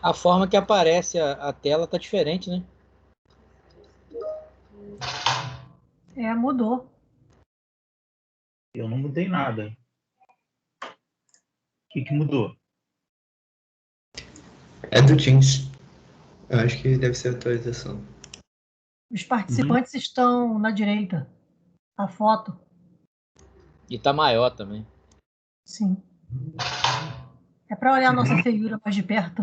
A forma que aparece a tela tá diferente, né? Mudou. Eu não mudei nada. O que mudou? É do Teams. Eu acho que deve ser atualização. Os participantes estão na direita. A foto. E tá maior também. Sim. É para olhar a nossa feiura mais de perto.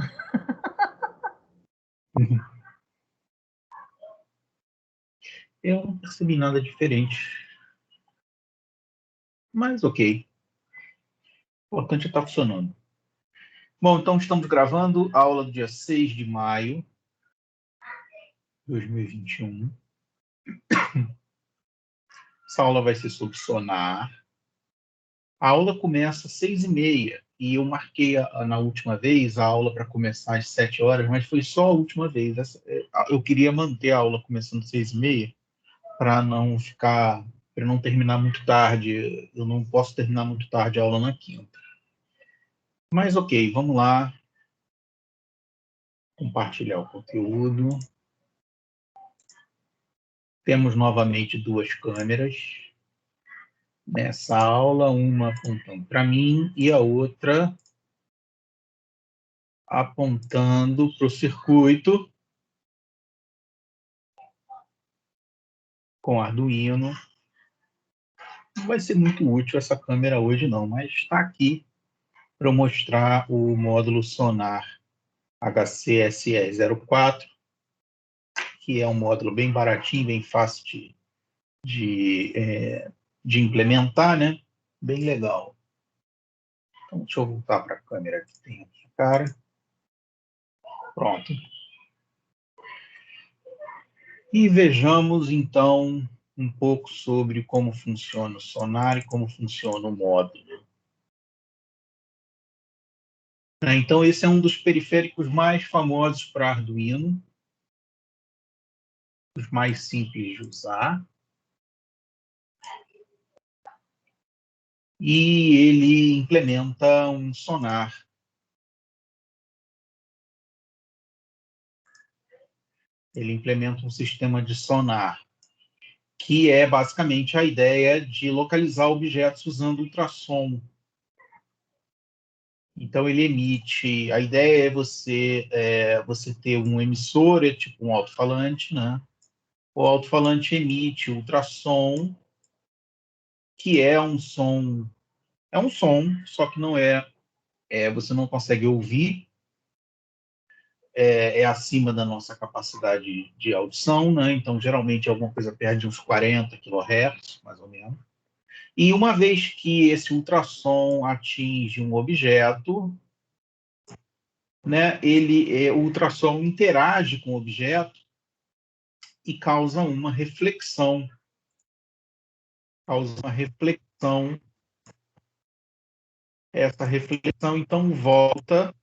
Eu não percebi nada diferente. Mas ok. O importante é estar funcionando. Bom, então estamos gravando a aula do dia 6 de maio de 2021. Essa aula vai ser sobre sonar. A aula começa às 6h30 e eu marquei na última vez a aula para começar às 7 horas, mas foi só a última vez. Eu queria manter a aula começando às 6h30 para não terminar muito tarde. Eu não posso terminar muito tarde a aula na quinta. Mas ok, vamos lá. Compartilhar o conteúdo. Temos novamente duas câmeras nessa aula, uma apontando para mim e a outra apontando para o circuito com Arduino. Não vai ser muito útil essa câmera hoje não, mas está aqui para eu mostrar o módulo Sonar HCSE04, que é um módulo bem baratinho, bem fácil de implementar, né? Bem legal. Então, deixa eu voltar para a câmera que tem aqui, cara. Pronto. E vejamos, então, um pouco sobre como funciona o Sonar e como funciona o módulo. Então, esse é um dos periféricos mais famosos para Arduino, os mais simples de usar. E ele implementa um sonar. Ele implementa um sistema de sonar, que é basicamente a ideia de localizar objetos usando ultrassom. Então, ele emite... A ideia é você ter um emissor, tipo um alto-falante, né? O alto-falante emite ultrassom, que é um som... É um som, só que não você não consegue ouvir, é acima da nossa capacidade de audição, né? Então, geralmente, é alguma coisa perto de uns 40 kHz, mais ou menos. E uma vez que esse ultrassom atinge um objeto, né, o ultrassom interage com o objeto e causa uma reflexão. Causa uma reflexão. Essa reflexão, então, volta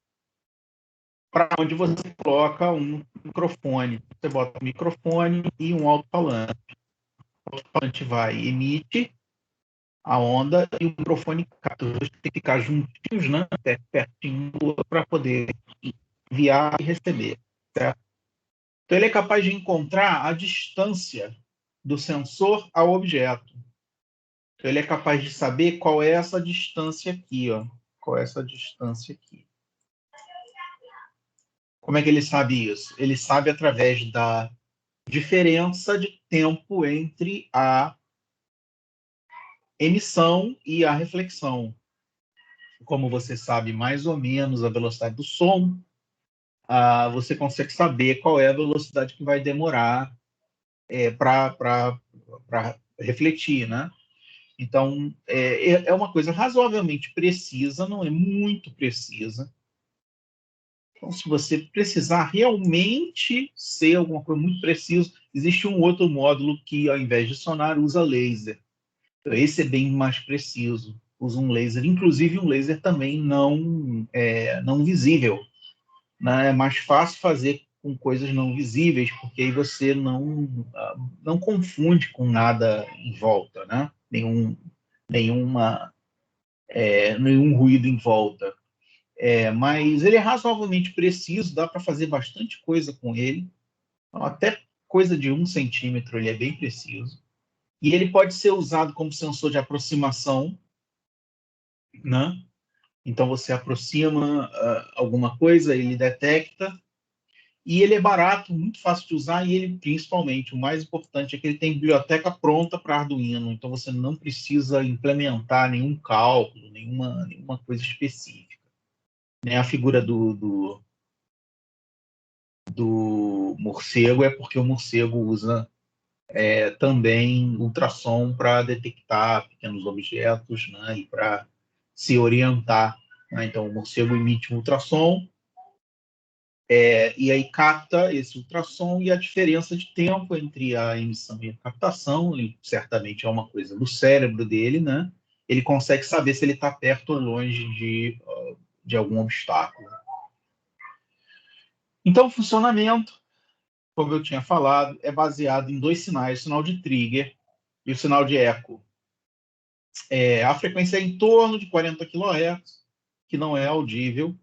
para onde você coloca um microfone. Você bota um microfone e um alto-falante. O alto-falante emite a onda e o microfone capta. Os dois têm que ficar juntinhos, né? Pertinho do outro para poder enviar e receber. Certo? Então, ele é capaz de encontrar a distância do sensor ao objeto. Então, ele é capaz de saber qual é essa distância aqui, ó. Qual é essa distância aqui. Como é que ele sabe isso? Ele sabe através da diferença de tempo entre a emissão e a reflexão. Como você sabe mais ou menos a velocidade do som, você consegue saber qual é a velocidade que vai demorar para refletir, né? Então, é uma coisa razoavelmente precisa, não é muito precisa. Então, se você precisar realmente ser alguma coisa muito precisa, existe um outro módulo que, ao invés de sonar, usa laser. Então, esse é bem mais preciso, usa um laser, inclusive um laser também não visível. Né? É mais fácil fazer com coisas não visíveis, porque aí você não confunde com nada em volta, né? Nenhum ruído em volta. Mas ele é razoavelmente preciso, dá para fazer bastante coisa com ele. Então, até coisa de 1 centímetro ele é bem preciso. E ele pode ser usado como sensor de aproximação, né? Então você aproxima alguma coisa, ele detecta. E ele é barato, muito fácil de usar, e ele, principalmente, o mais importante é que ele tem biblioteca pronta para Arduino, então você não precisa implementar nenhum cálculo, nenhuma coisa específica. Né? A figura do morcego é porque o morcego usa também ultrassom para detectar pequenos objetos, né? E para se orientar. Né? Então, o morcego emite um ultrassom, e aí capta esse ultrassom, e a diferença de tempo entre a emissão e a captação, e certamente é uma coisa do cérebro dele, né? Ele consegue saber se ele está perto ou longe de algum obstáculo. Então, o funcionamento, como eu tinha falado, é baseado em 2 sinais, o sinal de trigger e o sinal de eco. A frequência é em torno de 40 kHz, que não é audível,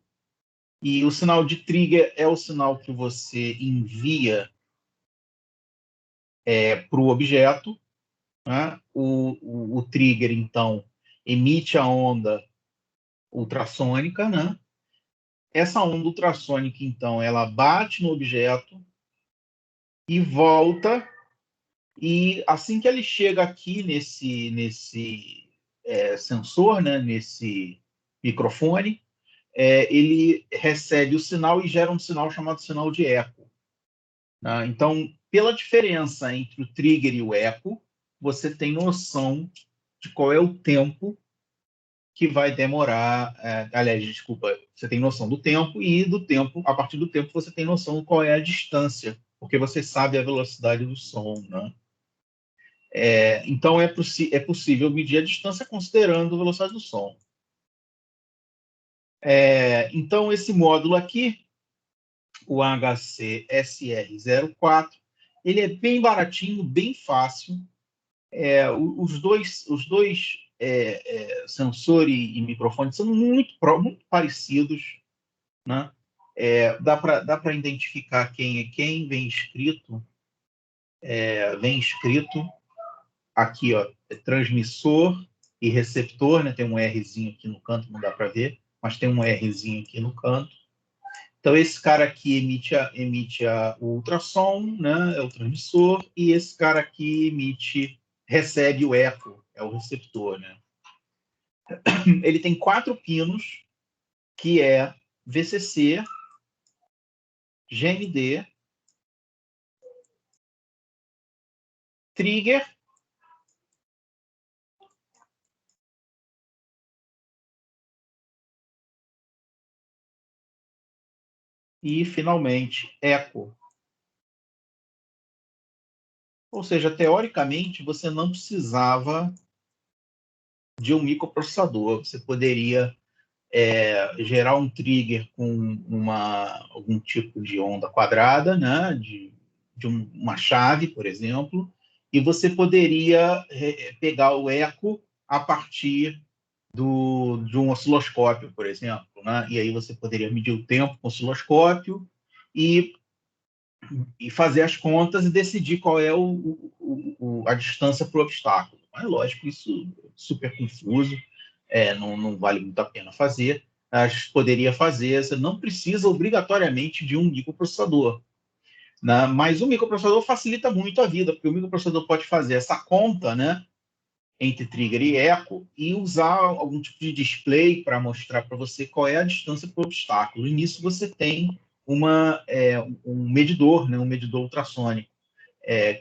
e o sinal de trigger é o sinal que você envia para o objeto, né? O trigger, então, emite a onda ultrassônica, né? Essa onda ultrassônica, então, ela bate no objeto e volta, e assim que ele chega aqui nesse sensor, né? Nesse microfone, ele recebe o sinal e gera um sinal chamado sinal de eco. Né? Então, pela diferença entre o trigger e o eco, você tem noção de qual é o tempo que vai demorar. Aliás, desculpa, você tem noção do tempo, e do tempo, a partir do tempo, você tem noção de qual é a distância, porque você sabe a velocidade do som. Né? Então, é possível medir a distância considerando a velocidade do som. Então, esse módulo aqui, o HC-SR04, ele é bem baratinho, bem fácil. Os dois sensor e microfone são muito parecidos, né? Dá para identificar quem é quem, vem escrito aqui, ó, transmissor e receptor, né? Tem um Rzinho aqui no canto, não dá para ver, mas tem um Rzinho aqui no canto. Então, esse cara aqui emite o ultrassom, né? É o transmissor, e esse cara aqui recebe o eco, é o receptor, né? Ele tem 4 pinos, que é VCC, GND, trigger e, finalmente, eco. Ou seja, teoricamente, você não precisava de um microprocessador. Você poderia gerar um trigger com algum tipo de onda quadrada, né? de uma chave, por exemplo, e você poderia pegar o eco a partir de um osciloscópio, por exemplo. Né? E aí você poderia medir o tempo com o osciloscópio e fazer as contas e decidir qual é a distância para o obstáculo. Mas, lógico, isso é super confuso, não vale muito a pena fazer. Poderia fazer, você não precisa obrigatoriamente de um microprocessador. Né? Mas o microprocessador facilita muito a vida, porque o microprocessador pode fazer essa conta, né, entre trigger e eco, e usar algum tipo de display para mostrar para você qual é a distância para o obstáculo. E nisso você tem um medidor, né, um medidor ultrassônico,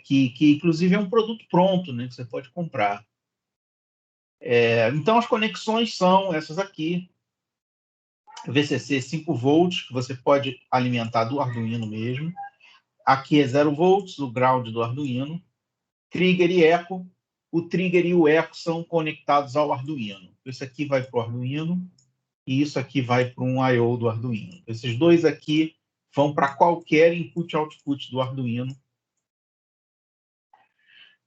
que inclusive é um produto pronto, né, que você pode comprar. Então, as conexões são essas aqui. VCC 5 volts, que você pode alimentar do Arduino mesmo. Aqui é 0 volts, o ground do Arduino. Trigger e eco. O trigger e o eco são conectados ao Arduino. Isso aqui vai para o Arduino e isso aqui vai para um I/O do Arduino. Esses dois aqui vão para qualquer input-output do Arduino.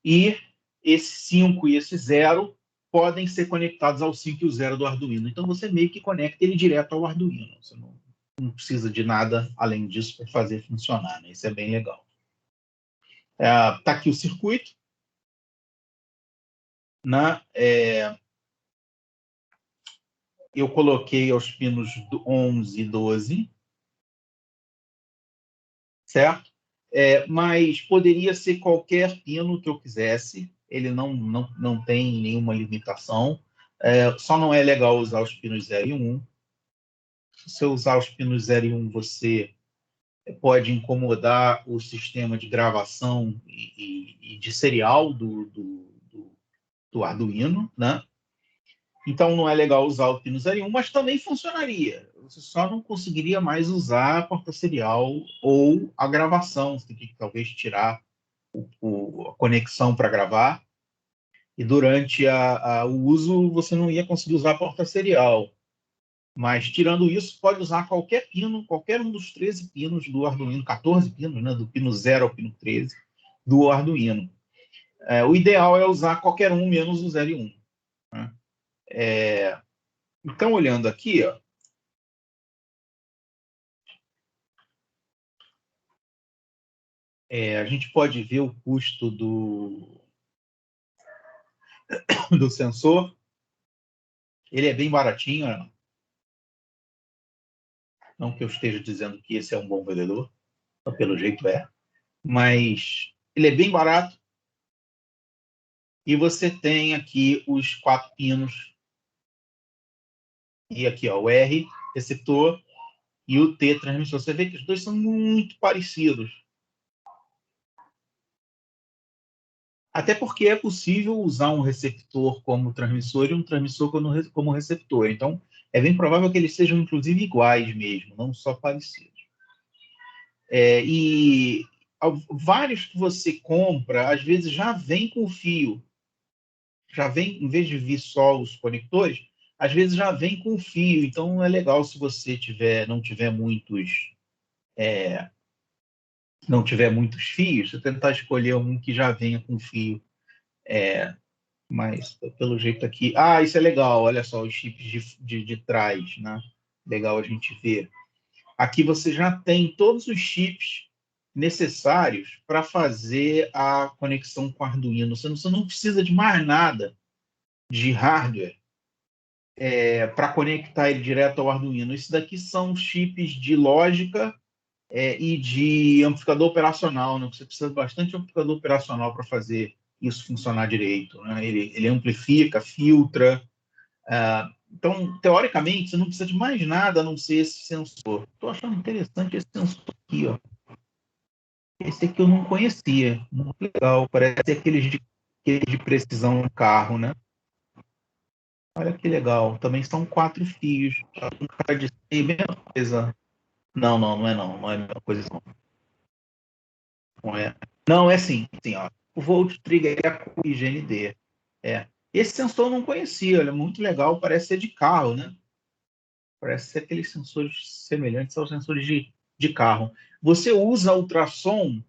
E esse 5 e esse 0 podem ser conectados ao 5 e o 0 do Arduino. Então, você meio que conecta ele direto ao Arduino. Você não precisa de nada além disso para fazer funcionar, né? Isso é bem legal. Tá aqui o circuito. Eu coloquei aos pinos 11 e 12, certo? Mas poderia ser qualquer pino que eu quisesse. Ele não tem nenhuma limitação. Só não é legal usar os pinos 0 e 1. Se você usar os pinos 0 e 1, você pode incomodar o sistema de gravação e de serial do Arduino, né? Então, não é legal usar o pino 0 e 1, mas também funcionaria. Você só não conseguiria mais usar a porta serial ou a gravação. Você tem que, talvez, tirar a conexão para gravar. E durante o uso, você não ia conseguir usar a porta serial. Mas, tirando isso, pode usar qualquer pino, qualquer um dos 13 pinos do Arduino, 14 pinos, né, do pino 0 ao pino 13, do Arduino. O ideal é usar qualquer um, menos o 0 e 1. Né? Então, olhando aqui, ó, a gente pode ver o custo do sensor. Ele é bem baratinho, né? Não que eu esteja dizendo que esse é um bom vendedor, pelo jeito mas ele é bem barato. E você tem aqui os 4 pinos. E aqui, ó, o R, receptor, e o T, transmissor. Você vê que os dois são muito parecidos. Até porque é possível usar um receptor como transmissor e um transmissor como receptor. Então, é bem provável que eles sejam, inclusive, iguais mesmo, não só parecidos. E vários que você compra, às vezes, já vem com fio. Já vem, em vez de vir só os conectores, às vezes já vem com fio. Então, é legal se você não tiver muitos fios, você tentar escolher um que já venha com fio. Mas, pelo jeito aqui... isso é legal. Olha só, os chips de trás, né? Legal a gente ver. Aqui você já tem todos os chips necessários para fazer a conexão com o Arduino. Você não precisa de mais nada de hardware para conectar ele direto ao Arduino. Isso daqui são chips de lógica e de amplificador operacional. Né? Você precisa de bastante amplificador operacional para fazer isso funcionar direito. Né? Ele amplifica, filtra. Então, teoricamente, você não precisa de mais nada a não ser esse sensor. Estou achando interessante esse sensor aqui. Ó. Esse aqui eu não conhecia. Muito legal. Parece aqueles de precisão no carro, né? Olha que legal. Também são 4 fios. Um cara de mesma coisa. Não é não. Não é a mesma coisa não. Não é. Não, é sim, ó. O Volt Trigger é com IGND. Esse sensor eu não conhecia, ele é muito legal, parece ser de carro, né? Parece ser aqueles sensores semelhantes aos sensores de carro. Você usa ultrassom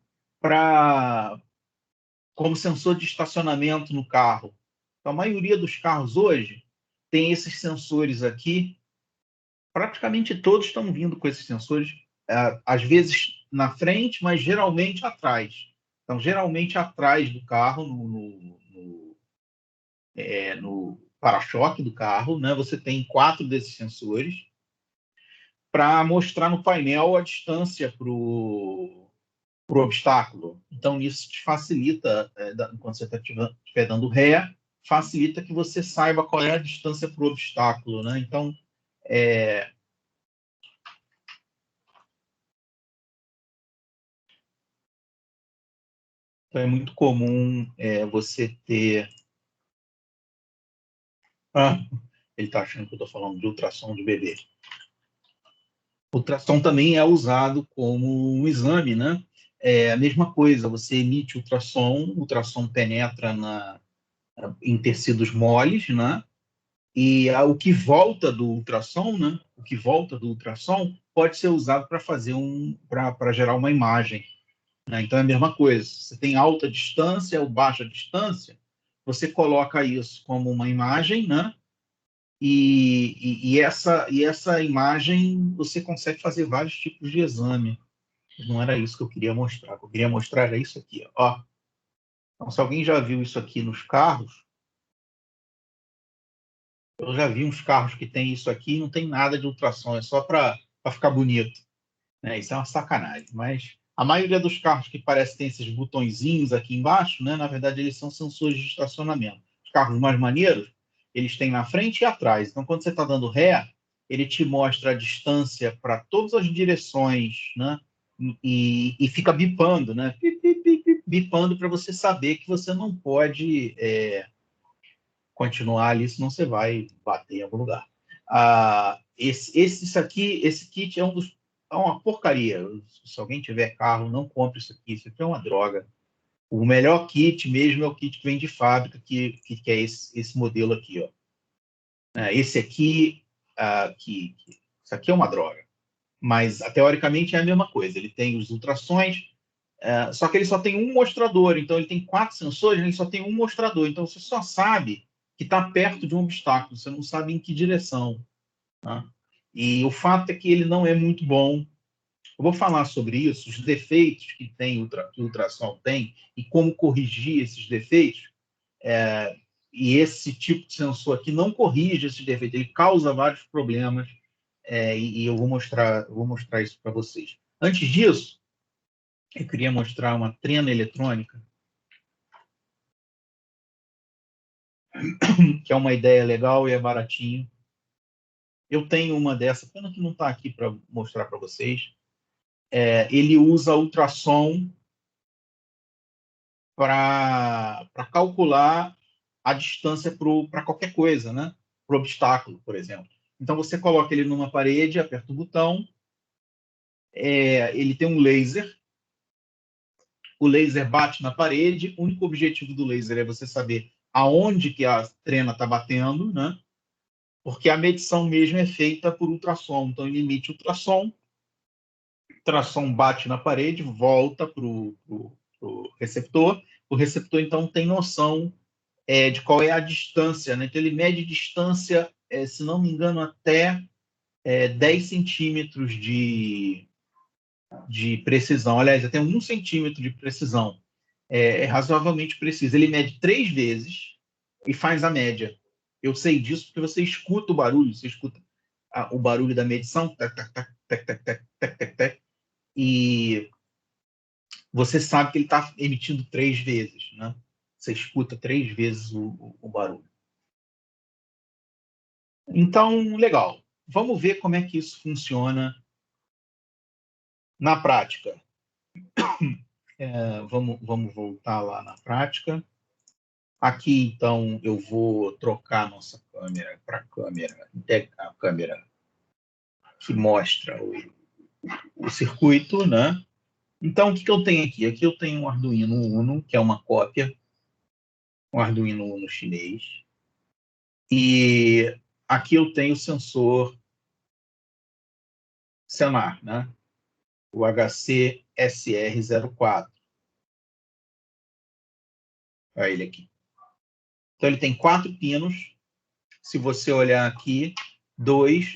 como sensor de estacionamento no carro. Então, a maioria dos carros hoje tem esses sensores aqui. Praticamente todos estão vindo com esses sensores, às vezes na frente, mas geralmente atrás. Então, geralmente atrás do carro, no para-choque do carro, né, você tem 4 desses sensores para mostrar no painel a distância para o obstáculo. Então, isso te facilita, quando você estiver dando ré, facilita que você saiba qual é a distância para o obstáculo. Né? Então, Então, é muito comum você ter... ele está achando que eu estou falando de ultrassom de bebê. Ultrassom também é usado como um exame, né? É a mesma coisa, você emite ultrassom, o ultrassom penetra em tecidos moles, né? E o que volta do ultrassom, né? O que volta do ultrassom pode ser usado para gerar uma imagem. Né? Então é a mesma coisa. Você tem alta distância ou baixa distância, você coloca isso como uma imagem, né? E essa imagem você consegue fazer vários tipos de exame. Não era isso que eu queria mostrar. O que eu queria mostrar era isso aqui, ó. Então, se alguém já viu isso aqui nos carros, eu já vi uns carros que tem isso aqui e não tem nada de ultrassom, é só para ficar bonito. Né? Isso é uma sacanagem. Mas a maioria dos carros que parece que tem esses botõezinhos aqui embaixo, né? Na verdade, eles são sensores de estacionamento. Os carros mais maneiros, eles têm na frente e atrás. Então, quando você está dando ré, ele te mostra a distância para todas as direções, né? E fica bipando, né? Bipando para você saber que você não pode continuar ali, senão você vai bater em algum lugar. Esse kit é uma porcaria. Se alguém tiver carro, não compre isso aqui. Isso aqui é uma droga. O melhor kit mesmo é o kit que vem de fábrica, que é esse modelo aqui, ó. Esse aqui, isso aqui é uma droga. Mas, teoricamente, é a mesma coisa. Ele tem os ultrassons, só que ele só tem um mostrador. Então, ele tem 4 sensores, ele só tem um mostrador. Então, você só sabe que está perto de um obstáculo. Você não sabe em que direção. Tá? E o fato é que ele não é muito bom. Eu vou falar sobre isso, os defeitos que que o ultrassom tem e como corrigir esses defeitos. E esse tipo de sensor aqui não corrige esses defeitos, ele causa vários problemas. E eu vou mostrar isso para vocês. Antes disso, eu queria mostrar uma trena eletrônica, que é uma ideia legal e é baratinho. Eu tenho uma dessa, pena que não está aqui para mostrar para vocês. Ele usa ultrassom para calcular a distância para qualquer coisa, né? Para o obstáculo, por exemplo. Então, você coloca ele numa parede, aperta o botão, ele tem um laser, o laser bate na parede, o único objetivo do laser é você saber aonde que a trena está batendo, né? Porque a medição mesmo é feita por ultrassom. Então, ele emite ultrassom bate na parede, volta para o receptor. O receptor, então, tem noção de qual é a distância. Né? Então, ele mede distância, se não me engano, até 10 centímetros de precisão. Aliás, até 1 centímetro de precisão. É razoavelmente preciso. Ele mede 3 vezes e faz a média. Eu sei disso porque você escuta o barulho, você escuta o barulho da medição, tac, tac, tac, tac, tac, tac, tac, tac, tac, e você sabe que ele está emitindo 3 vezes, né? Você escuta 3 vezes o barulho. Então, legal. Vamos ver como é que isso funciona na prática. Vamos voltar lá na prática. Aqui, então, eu vou trocar a nossa câmera para a câmera que mostra o circuito, né? Então, o que eu tenho aqui? Aqui eu tenho um Arduino Uno, que é uma cópia, um Arduino Uno chinês. E aqui eu tenho o sensor Senar, né? O HC-SR04. Olha ele aqui. Então, ele tem 4 pinos. Se você olhar aqui,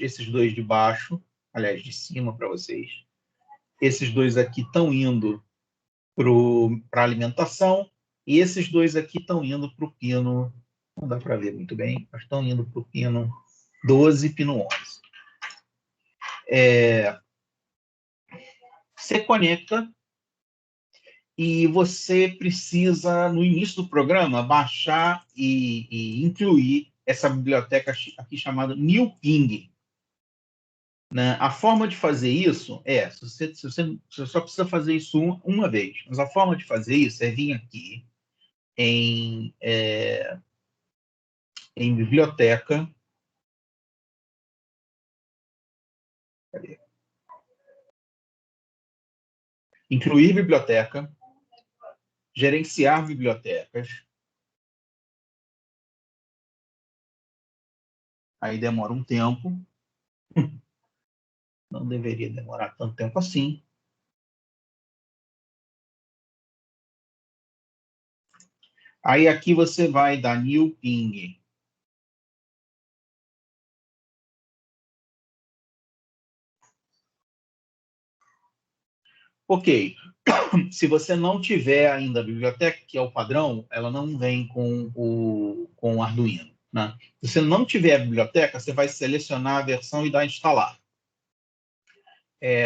esses dois de baixo, aliás, de cima para vocês. Esses dois aqui estão indo para a alimentação e esses dois aqui estão indo para o pino, não dá para ver muito bem, mas estão indo para o pino 12 e pino 11. Você conecta e você precisa, no início do programa, baixar e incluir essa biblioteca aqui chamada NewPing. Né? A forma de fazer isso você só precisa fazer isso uma vez, mas a forma de fazer isso é vir aqui em biblioteca. Cadê? Incluir biblioteca, gerenciar bibliotecas. Aí demora um tempo. Não deveria demorar tanto tempo assim. Aí aqui você vai dar new ping. Ok. Se você não tiver ainda a biblioteca, que é o padrão, ela não vem com o Arduino, né? Se você não tiver a biblioteca, você vai selecionar a versão e dar instalar.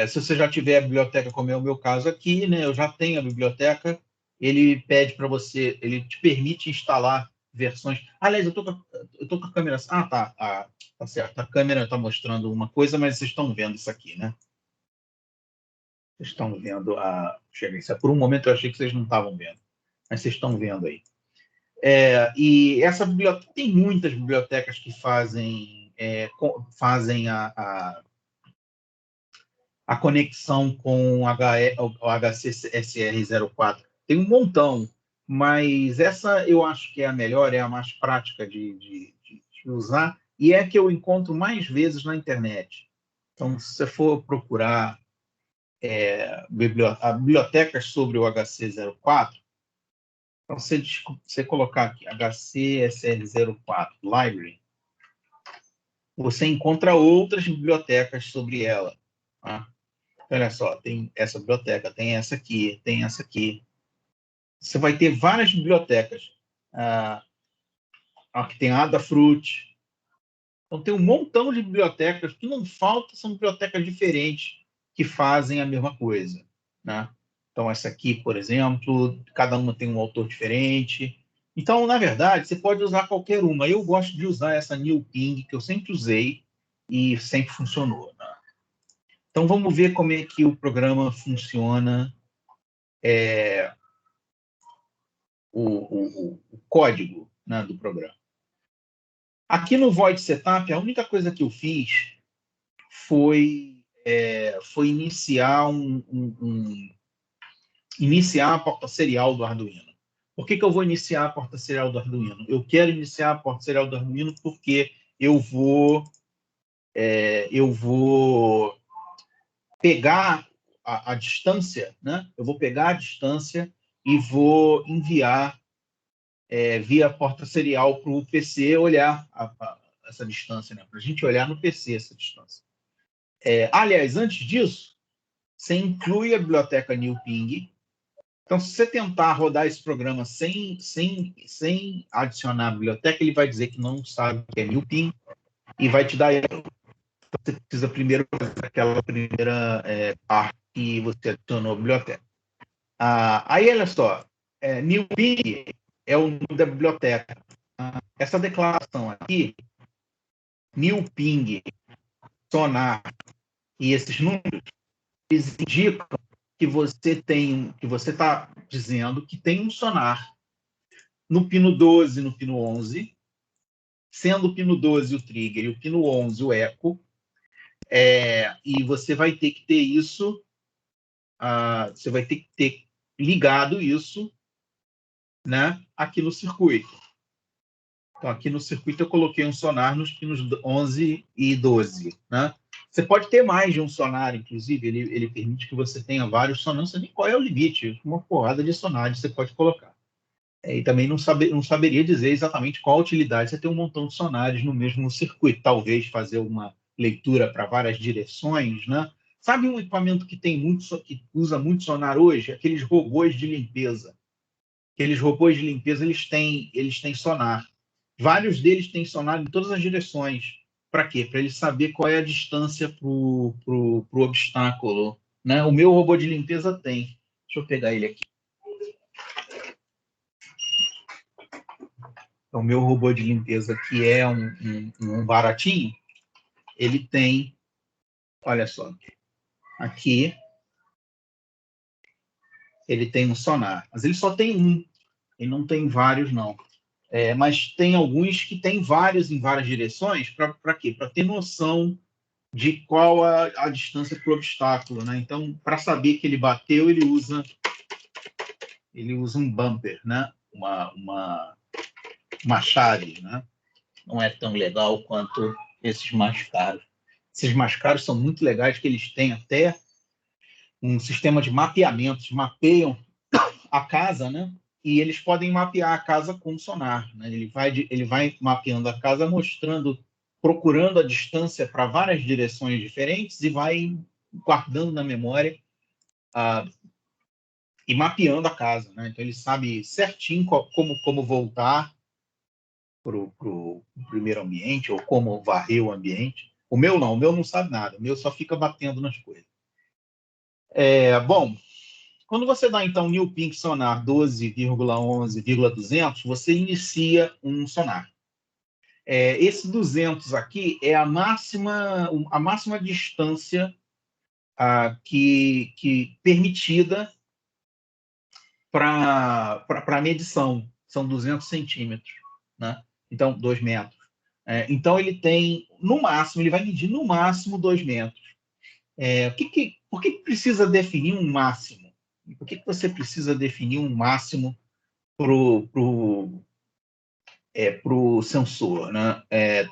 Se você já tiver a biblioteca, como é o meu caso aqui, né? Eu já tenho a biblioteca, ele pede para você, ele te permite instalar versões. Aliás, eu tô com a câmera. Tá certo. A câmera está mostrando uma coisa, mas vocês estão vendo isso aqui, né? Vocês estão vendo a. Por um momento eu achei que vocês não estavam vendo, mas vocês estão vendo aí. E essa biblioteca, tem muitas bibliotecas que fazem a conexão com o HCSR04. Tem um montão, mas essa eu acho que é a melhor, é a mais prática de usar, e é a que eu encontro mais vezes na internet. Então, se você for procurar bibliotecas sobre o HC04, então, você colocar aqui HCSR04 Library, você encontra outras bibliotecas sobre ela. Tá? Olha só, tem essa biblioteca, tem essa aqui, tem essa aqui. Você vai ter várias bibliotecas. Aqui tem a Adafruit. Então, tem um montão de bibliotecas. O que não falta são bibliotecas diferentes que fazem a mesma coisa. Né? Então, essa aqui, por exemplo, cada uma tem um autor diferente. Então, na verdade, você pode usar qualquer uma. Eu gosto de usar essa New Ping, que eu sempre usei e sempre funcionou. Né? Então, vamos ver como é que o programa funciona, o código, né, do programa. Aqui no Void Setup, a única coisa que eu fiz foi iniciar iniciar a porta serial do Arduino. Por que eu vou iniciar a porta serial do Arduino? Eu quero iniciar a porta serial do Arduino porque eu vou pegar a distância, né? Eu vou pegar a distância e vou enviar via porta serial para o PC olhar essa distância, né? Para a gente olhar no PC essa distância. Aliás, antes disso, você inclui a biblioteca NewPing. Então, se você tentar rodar esse programa sem adicionar a biblioteca, ele vai dizer que não sabe o que é NewPing e vai te dar erro. Então, você precisa primeiro fazer aquela primeira parte que você adicionou a biblioteca. Aí, olha só, NewPing é o nome da biblioteca. Essa declaração aqui, NewPing, sonar e esses números, eles indicam que você está dizendo que tem um sonar no pino 12 e no pino 11, sendo o pino 12 o trigger e o pino 11 o eco, e você vai ter que ter isso, você vai ter que ter ligado isso, né, aqui no circuito. Então, aqui no circuito eu coloquei um sonar nos pinos 11 e 12, né? Você pode ter mais de um sonar, inclusive, ele permite que você tenha vários sonares, não sei nem qual é o limite, uma porrada de sonares você pode colocar. E também não saberia dizer exatamente qual a utilidade você ter um montão de sonares no mesmo circuito, talvez fazer uma leitura para várias direções, né? Sabe um equipamento que que usa muito sonar hoje? Aqueles robôs de limpeza. Aqueles robôs de limpeza, eles têm sonar. Vários deles têm sonar em todas as direções. Para quê? Para ele saber qual é a distância para o obstáculo. Né? O meu robô de limpeza tem. Deixa eu pegar ele aqui. Então, o meu robô de limpeza, que é um baratinho, ele tem, olha só, aqui, ele tem um sonar. Mas ele só tem um. Ele não tem vários, não. Mas tem alguns que tem vários em várias direções, para quê? Para ter noção de qual a distância para o obstáculo, né? Então, para saber que ele bateu, ele usa um bumper, né? Uma chave, né? Não é tão legal quanto esses mais caros. Esses mais caros são muito legais, que eles têm até um sistema de mapeamento, mapeiam a casa, né? e eles podem mapear a casa com sonar, né? Ele vai mapeando a casa, procurando a distância para várias direções diferentes e vai guardando na memória e mapeando a casa, né? Então ele sabe certinho como voltar para o primeiro ambiente ou como varrer o ambiente. O meu não sabe nada. O meu só fica batendo nas coisas. Bom, quando você dá, então, New Pink Sonar 12,11,200, você inicia um sonar. Esse 200 aqui é a máxima distância que permitida para medição. São 200 centímetros, né? Então, 2 metros. Então, ele tem, no máximo, ele vai medir no máximo 2 metros. Por que precisa definir um máximo? Por que você precisa definir um máximo para o sensor, né?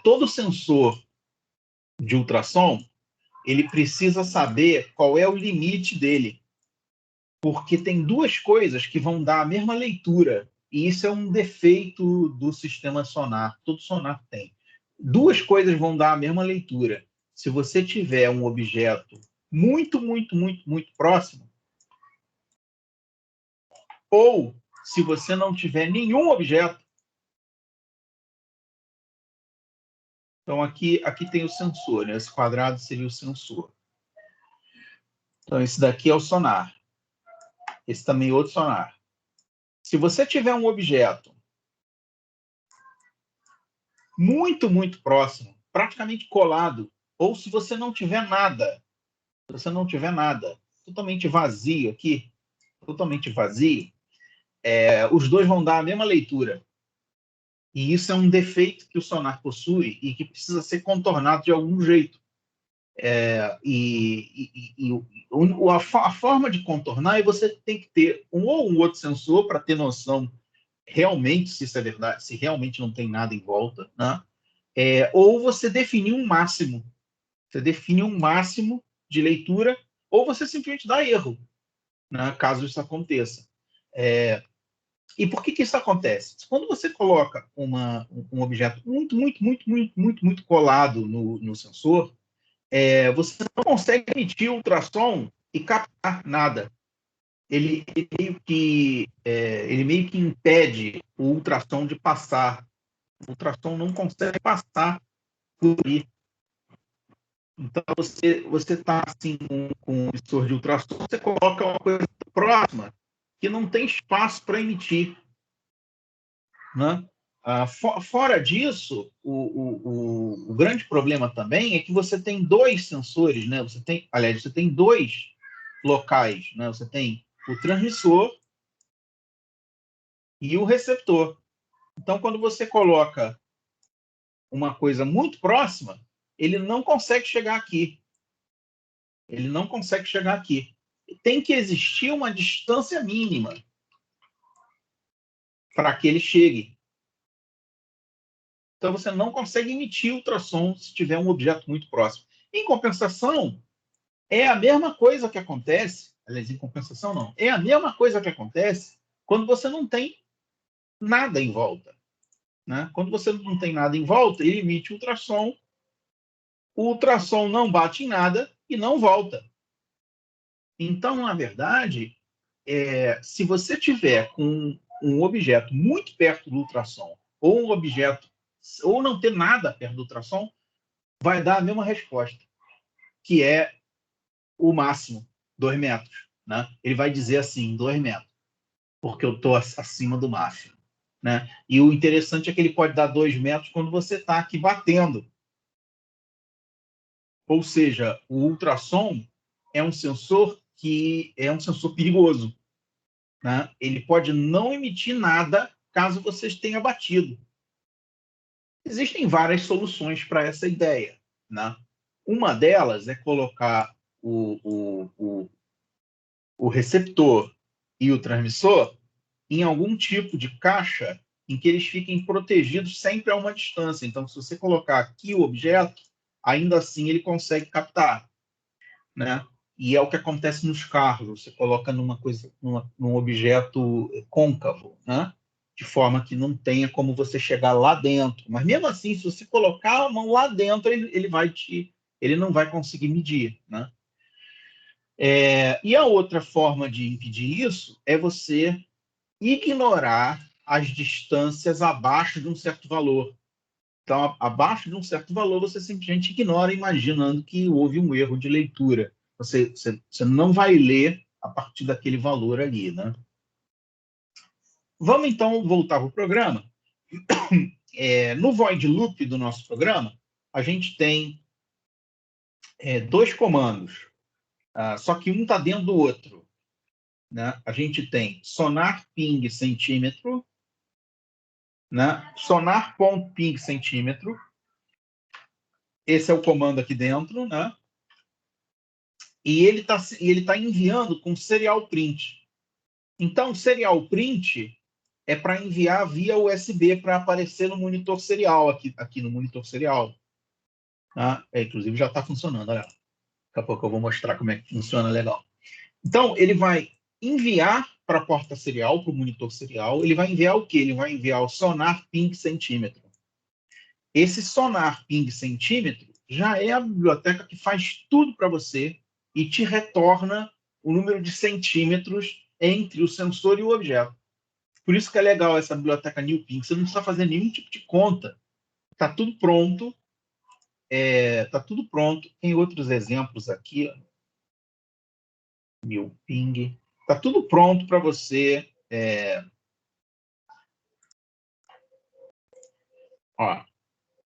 Todo sensor de ultrassom, ele precisa saber qual é o limite dele, porque tem duas coisas que vão dar a mesma leitura, e isso é um defeito do sistema sonar. Todo sonar tem. Duas coisas vão dar a mesma leitura. Se você tiver um objeto muito, muito, muito, muito próximo, ou se você não tiver nenhum objeto. Então, aqui tem o sensor, né? Esse quadrado seria o sensor. Então, esse daqui é o sonar. Esse também é outro sonar. Se você tiver um objeto muito, muito próximo, praticamente colado, ou se você não tiver nada, totalmente vazio aqui, totalmente vazio, os dois vão dar a mesma leitura. E isso é um defeito que o sonar possui e que precisa ser contornado de algum jeito. A forma de contornar é você tem que ter um ou um outro sensor para ter noção realmente se isso é verdade, se realmente não tem nada em volta, né? Ou você definir um máximo. Você define um máximo de leitura, ou você simplesmente dá erro, né, caso isso aconteça. E por que isso acontece? Quando você coloca um objeto muito, muito, muito, muito, muito, muito colado no sensor, você não consegue emitir ultrassom e captar nada. Ele meio que impede o ultrassom de passar. O ultrassom não consegue passar por aí. Então, você está assim, com um emissor de ultrassom, você coloca uma coisa próxima que não tem espaço para emitir, né? Fora disso, o grande problema também é que você tem dois sensores, né? Você tem dois locais, né? Você tem o transmissor e o receptor. Então, quando você coloca uma coisa muito próxima, ele não consegue chegar aqui. Ele não consegue chegar aqui. Tem que existir uma distância mínima para que ele chegue. Então, você não consegue emitir ultrassom se tiver um objeto muito próximo. Em compensação, é a mesma coisa que acontece, aliás, em compensação não, é a mesma coisa que acontece quando você não tem nada em volta, né? Quando você não tem nada em volta, ele emite ultrassom, o ultrassom não bate em nada e não volta. Então, na verdade, se você tiver com um objeto muito perto do ultrassom, ou não ter nada perto do ultrassom, vai dar a mesma resposta, que é o máximo, 2 metros. Né? Ele vai dizer assim, 2 metros, porque eu estou acima do máximo. Né? E o interessante é que ele pode dar 2 metros quando você está aqui batendo. Ou seja, o ultrassom é um sensor que é um sensor perigoso. Né? Ele pode não emitir nada caso você tenha batido. Existem várias soluções para essa ideia. Né? Uma delas é colocar o receptor e o transmissor em algum tipo de caixa em que eles fiquem protegidos sempre a uma distância. Então, se você colocar aqui o objeto, ainda assim ele consegue captar. Né? E é o que acontece nos carros. Você coloca num objeto côncavo, né? De forma que não tenha como você chegar lá dentro. Mas mesmo assim, se você colocar a mão lá dentro, ele não vai conseguir medir, né? E a outra forma de impedir isso é você ignorar as distâncias abaixo de um certo valor. Então, abaixo de um certo valor, você simplesmente ignora, imaginando que houve um erro de leitura. Você não vai ler a partir daquele valor ali, né? Vamos, então, voltar para o programa. No void loop do nosso programa, a gente tem dois comandos, só que um está dentro do outro, né? A gente tem sonar ping centímetro, né? Sonar.ping centímetro. Esse é o comando aqui dentro, né? E ele tá enviando com serial print. Então, serial print é para enviar via USB para aparecer no monitor serial, aqui no monitor serial. Tá? Inclusive já está funcionando, olha. Daqui a pouco eu vou mostrar como é que funciona legal. Então, ele vai enviar para a porta serial, para o monitor serial. Ele vai enviar o quê? Ele vai enviar o sonar ping centímetro. Esse sonar ping centímetro já é a biblioteca que faz tudo para você e te retorna o número de centímetros entre o sensor e o objeto. Por isso que é legal essa biblioteca NewPing. Você não precisa fazer nenhum tipo de conta. Está tudo pronto. Está tudo pronto. Tem outros exemplos aqui. NewPing. Está tudo pronto para você.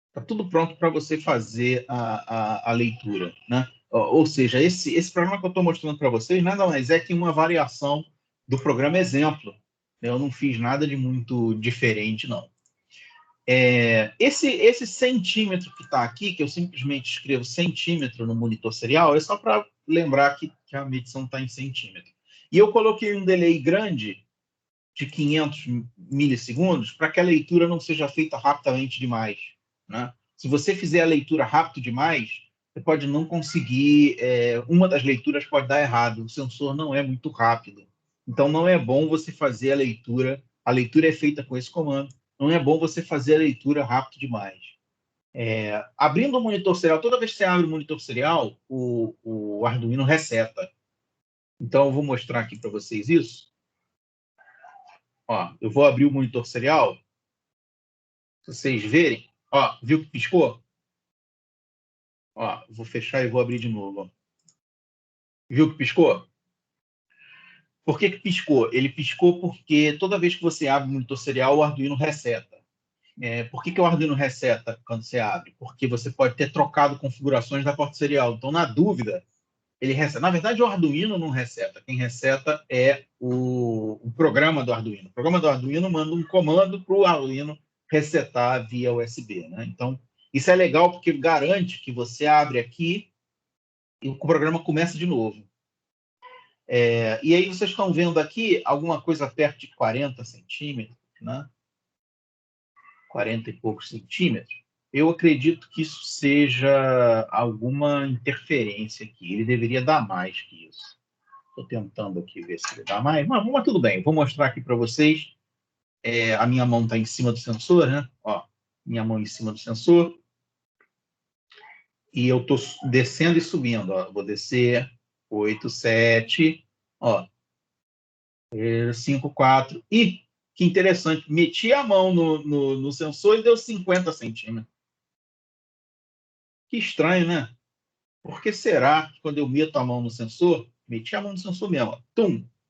Está tudo pronto para você fazer a leitura, né? Ou seja, esse programa que eu estou mostrando para vocês nada mais é que uma variação do programa exemplo. Eu não fiz nada de muito diferente, não. Esse centímetro que está aqui, que eu simplesmente escrevo centímetro no monitor serial, é só para lembrar que a medição está em centímetro. E eu coloquei um delay grande de 500 milissegundos para que a leitura não seja feita rapidamente demais, né? Se você fizer a leitura rápido demais, você pode não conseguir, uma das leituras pode dar errado, o sensor não é muito rápido. Então, não é bom você fazer a leitura é feita com esse comando, não é bom você fazer a leitura rápido demais. Abrindo o monitor serial, toda vez que você abre o monitor serial, o Arduino reseta. Então, eu vou mostrar aqui para vocês isso. Eu vou abrir o monitor serial. Se vocês verem, viu que piscou? Vou fechar e vou abrir de novo. Viu que piscou? Por que piscou? Ele piscou porque toda vez que você abre o monitor serial, o Arduino reseta. Por que o Arduino reseta quando você abre? Porque você pode ter trocado configurações da porta serial. Então, na dúvida, ele reseta. Na verdade, o Arduino não reseta. Quem reseta é o programa do Arduino. O programa do Arduino manda um comando para o Arduino resetar via USB, né? Então, isso é legal porque garante que você abre aqui e o programa começa de novo. E aí vocês estão vendo aqui alguma coisa perto de 40 centímetros, né? 40 e poucos centímetros. Eu acredito que isso seja alguma interferência aqui. Ele deveria dar mais que isso. Estou tentando aqui ver se ele dá mais. Mas tudo bem, vou mostrar aqui para vocês. A minha mão está em cima do sensor, né? Minha mão em cima do sensor. E eu estou descendo e subindo. Vou descer 8, 7, 5, 4. E, que interessante, meti a mão no sensor e deu 50 centímetros. Que estranho, né? Por que será que quando eu meto a mão no sensor, meti a mão no sensor mesmo,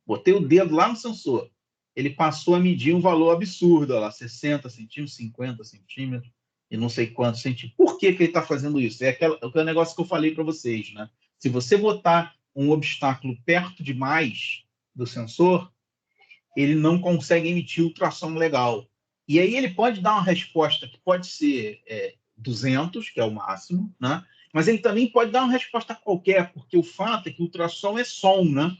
botei o dedo lá no sensor, ele passou a medir um valor absurdo, 60 centímetros, 50 centímetros, e não sei quantos centímetros. Por que ele está fazendo isso? É aquele negócio que eu falei para vocês, né? Se você botar um obstáculo perto demais do sensor, ele não consegue emitir ultrassom legal. E aí ele pode dar uma resposta que pode ser 200, que é o máximo, né? Mas ele também pode dar uma resposta qualquer, porque o fato é que o ultrassom é som, né?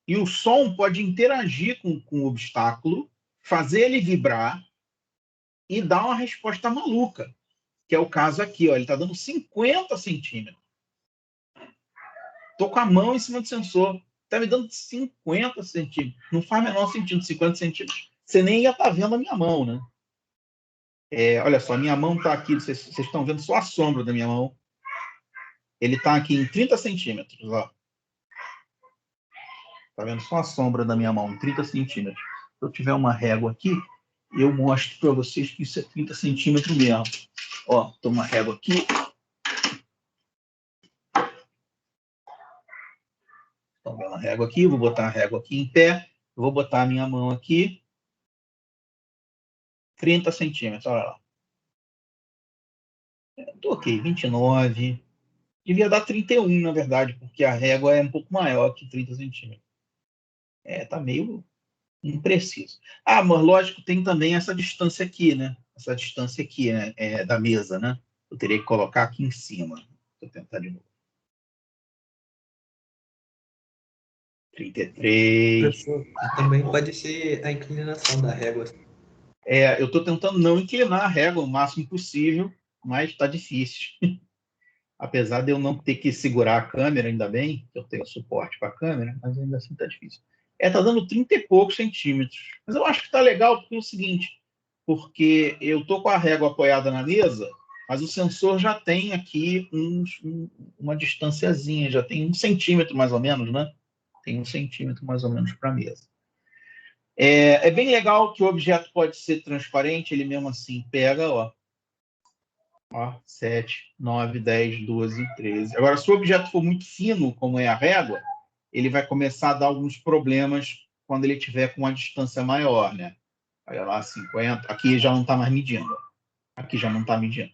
E o som pode interagir com o obstáculo, fazer ele vibrar e dar uma resposta maluca, que é o caso aqui. Ele está dando 50 centímetros. Estou com a mão em cima do sensor. Está me dando 50 centímetros. Não faz o menor sentido, 50 centímetros. Você nem ia estar vendo a minha mão, né? Olha só, a minha mão está aqui. Vocês estão vendo só a sombra da minha mão. Ele está aqui em 30 centímetros. Está vendo só a sombra da minha mão, em 30 centímetros. Se eu tiver uma régua aqui, eu mostro para vocês que isso é 30 centímetros mesmo. Ó, estou uma régua aqui. Estão vendo a régua aqui? Vou botar a régua aqui em pé. Vou botar a minha mão aqui. 30 centímetros, olha lá. Ok, 29. Devia dar 31, na verdade, porque a régua é um pouco maior que 30 centímetros. Tá meio impreciso. Ah, mas lógico, tem também essa distância aqui, né? Essa distância aqui, né? Da mesa, né? Eu teria que colocar aqui em cima. Vou tentar de novo. 33. Professor, também pode ser a inclinação da régua. Eu estou tentando não inclinar a régua o máximo possível, mas está difícil. Apesar de eu não ter que segurar a câmera, ainda bem que eu tenho suporte para a câmera, mas ainda assim está difícil. Está dando 30 e poucos centímetros. Mas eu acho que está legal porque é o seguinte, porque eu estou com a régua apoiada na mesa, mas o sensor já tem aqui uma distanciazinha, já tem 1 centímetro mais ou menos, né? Tem 1 centímetro mais ou menos para a mesa. É bem legal que o objeto pode ser transparente, ele mesmo assim pega, ó, 7, 9, 10, 12, 13. Agora, se o objeto for muito fino, como é a régua, ele vai começar a dar alguns problemas quando ele tiver com uma distância maior, né? Olha lá, 50. Aqui já não está mais medindo. Aqui já não está medindo.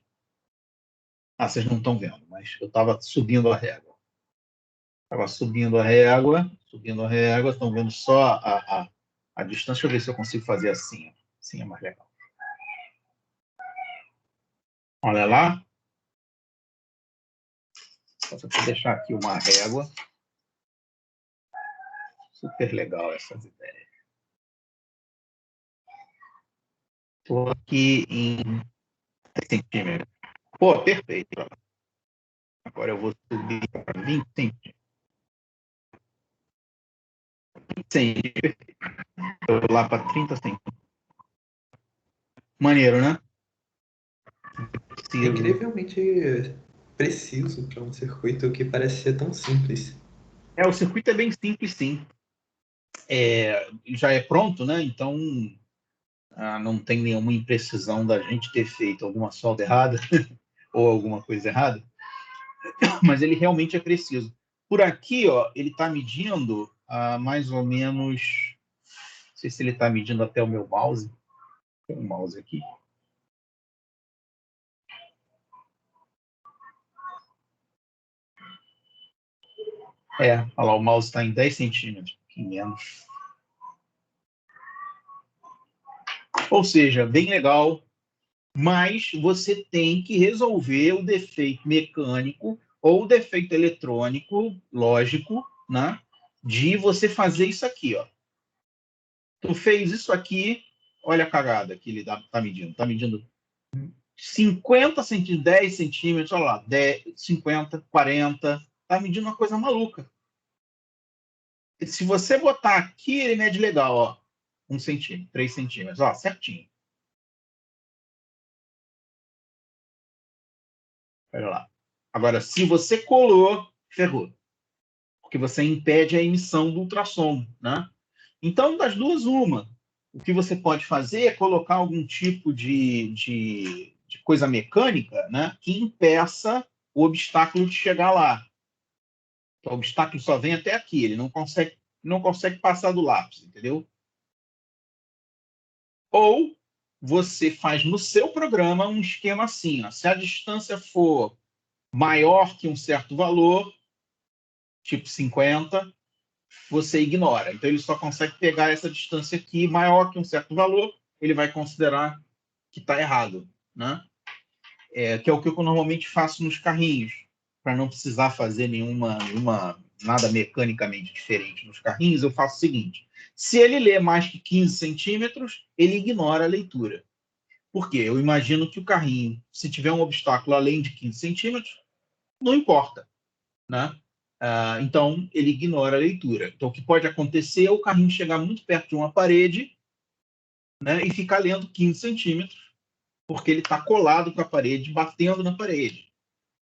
Vocês não estão vendo, mas eu estava subindo a régua. Estava subindo a régua. Estão vendo só a distância. Deixa eu ver se eu consigo fazer assim. Assim é mais legal. Olha lá. Vou deixar aqui uma régua. Super legal essas ideias. Estou aqui em 10 centímetros. Pô, perfeito. Agora eu vou subir para 20 centímetros. 20 centímetros. Eu vou lá para 30 centímetros. Maneiro, né? É incrivelmente preciso para um circuito que parece ser tão simples. O circuito é bem simples, sim. Já é pronto, né? Então não tem nenhuma imprecisão da gente ter feito alguma solda errada ou alguma coisa errada, mas ele realmente é preciso. Por aqui, ó, ele está medindo mais ou menos, não sei se ele está medindo até o meu mouse. Tem um mouse aqui. Olha lá, o mouse está em 10 centímetros, 500. Ou seja, bem legal, mas você tem que resolver o defeito mecânico ou o defeito eletrônico, lógico, né? De você fazer isso aqui, ó. Tu fez isso aqui, olha a cagada que ele está medindo. Está medindo 50 centímetros, 10 centímetros, olha lá, 10, 50, 40. Está medindo uma coisa maluca. Se você botar aqui, ele mede legal, ó. 1 centímetro, 3 centímetros, ó, certinho. Olha lá. Agora, se você colou, ferrou. Porque você impede a emissão do ultrassom, né? Então, das duas, uma. O que você pode fazer é colocar algum tipo de coisa mecânica, né, que impeça o obstáculo de chegar lá. Então, o obstáculo só vem até aqui, ele não consegue passar do lápis, entendeu? Ou você faz no seu programa um esquema assim, ó, se a distância for maior que um certo valor, tipo 50, você ignora. Então, ele só consegue pegar essa distância aqui, maior que um certo valor, ele vai considerar que está errado, né? Que é o que eu normalmente faço nos carrinhos, para não precisar fazer nada mecanicamente diferente nos carrinhos. Eu faço o seguinte: se ele lê mais que 15 centímetros, ele ignora a leitura. Por quê? Eu imagino que o carrinho, se tiver um obstáculo além de 15 centímetros, não importa, né? Então, ele ignora a leitura. Então, o que pode acontecer é o carrinho chegar muito perto de uma parede, né, e ficar lendo 15 centímetros, porque ele está colado com a parede, batendo na parede.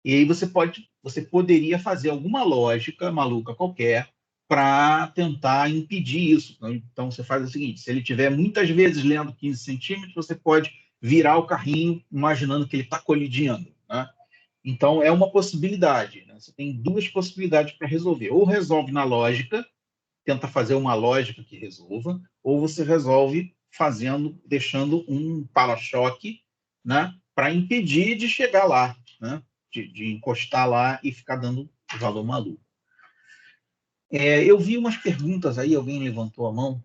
E aí você poderia fazer alguma lógica maluca qualquer para tentar impedir isso. Então, você faz o seguinte: se ele tiver muitas vezes lendo 15 centímetros, você pode virar o carrinho imaginando que ele está colidindo, né? Então, é uma possibilidade, né? Você tem duas possibilidades para resolver. Ou resolve na lógica, tenta fazer uma lógica que resolva, ou você resolve deixando um para-choque, né, para impedir de chegar lá, né, de encostar lá e ficar dando valor maluco. Eu vi umas perguntas aí, alguém levantou a mão.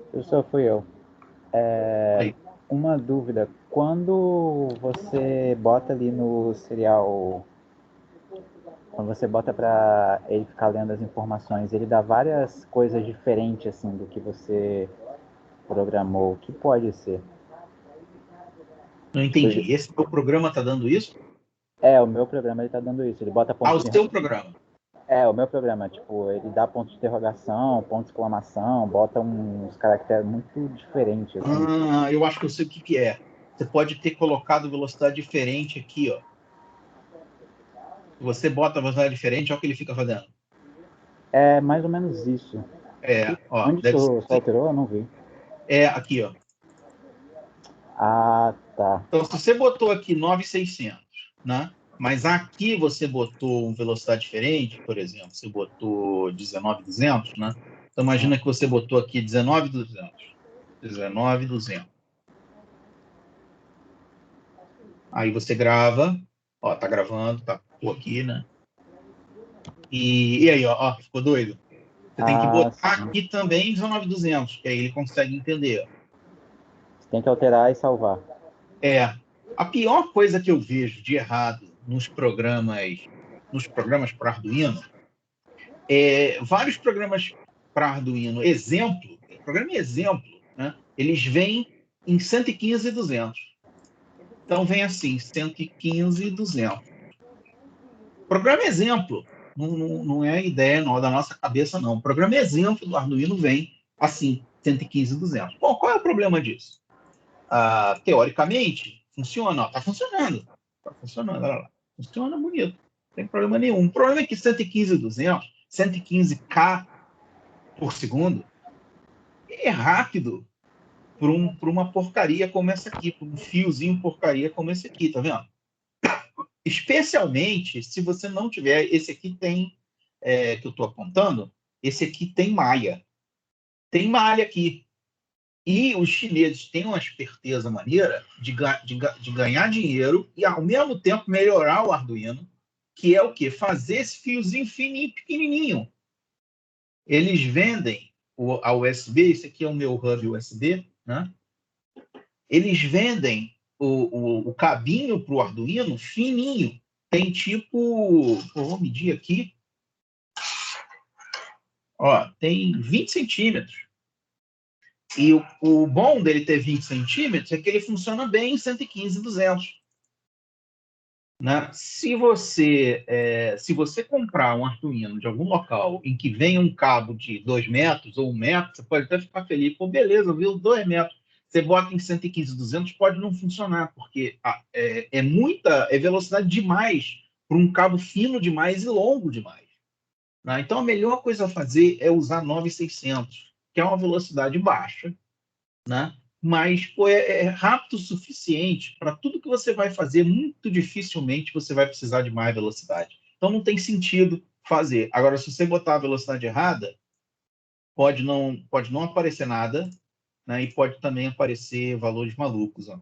Professor, fui eu. Uma dúvida, quando você bota ali no serial, quando você bota para ele ficar lendo as informações, ele dá várias coisas diferentes assim do que você programou. O que pode ser? Não entendi. Esse meu programa está dando isso? O meu programa ele tá dando isso. Ele bota ponto o seu programa? O meu programa, tipo, ele dá ponto de interrogação, ponto de exclamação, bota uns caracteres muito diferentes, assim. Eu acho que eu sei o que é. Você pode ter colocado velocidade diferente aqui, ó. Se você bota a velocidade diferente, olha o que ele fica fazendo. É mais ou menos isso. Onde você alterou? Eu não vi. Aqui, ó. Ah, tá. Então, se você botou aqui 9.600, né? Mas aqui você botou uma velocidade diferente, por exemplo, você botou 19.200, né? Então, imagina que você botou aqui 19.200. 19.200. Aí você grava, ó, tá gravando, tá aqui, né? E aí, ó, ficou doido? Você tem que botar aqui também 19.200, que aí ele consegue entender. Você tem que alterar e salvar. A pior coisa que eu vejo de errado nos programas para Arduino, vários programas para Arduino, programa exemplo, né? Eles vêm em 115 e 200. Então, vem assim, 115 e 200. Programa exemplo. Não é ideia da nossa cabeça, não. O programa exemplo do Arduino vem assim, 115 e 200. Bom, qual é o problema disso? Teoricamente, funciona. Está funcionando. Está funcionando, olha lá. Funciona bonito. Não tem problema nenhum. O problema é que 115 e 200, 115K por segundo, é rápido para uma porcaria como essa aqui, para um fiozinho porcaria como esse aqui, tá vendo? Especialmente se você não tiver... Esse aqui tem, que eu estou apontando, esse aqui tem malha. Tem malha aqui. E os chineses têm uma esperteza maneira de ganhar dinheiro e, ao mesmo tempo, melhorar o Arduino, que é o quê? Fazer esse fiozinho fininho, pequenininho. Eles vendem a USB, esse aqui é o meu hub USB, né? Eles vendem o cabinho para o Arduino fininho. Tem tipo... Vou medir aqui. Ó, tem 20 centímetros. E o bom dele ter 20 centímetros é que ele funciona bem em 115 e 200. Né? Se você comprar um Arduino de algum local em que vem um cabo de 2 metros ou 1 metro, você pode até ficar feliz. Pô, beleza, viu? 2 metros. Você bota em 115 e 200, pode não funcionar, porque é velocidade demais para um cabo fino demais e longo demais. Né? Então, a melhor coisa a fazer é usar 9.600, que é uma velocidade baixa, né? Mas é rápido o suficiente para tudo que você vai fazer. Muito dificilmente você vai precisar de mais velocidade. Então, não tem sentido fazer. Agora, se você botar a velocidade errada, pode não aparecer nada, né? E pode também aparecer valores malucos. Ó.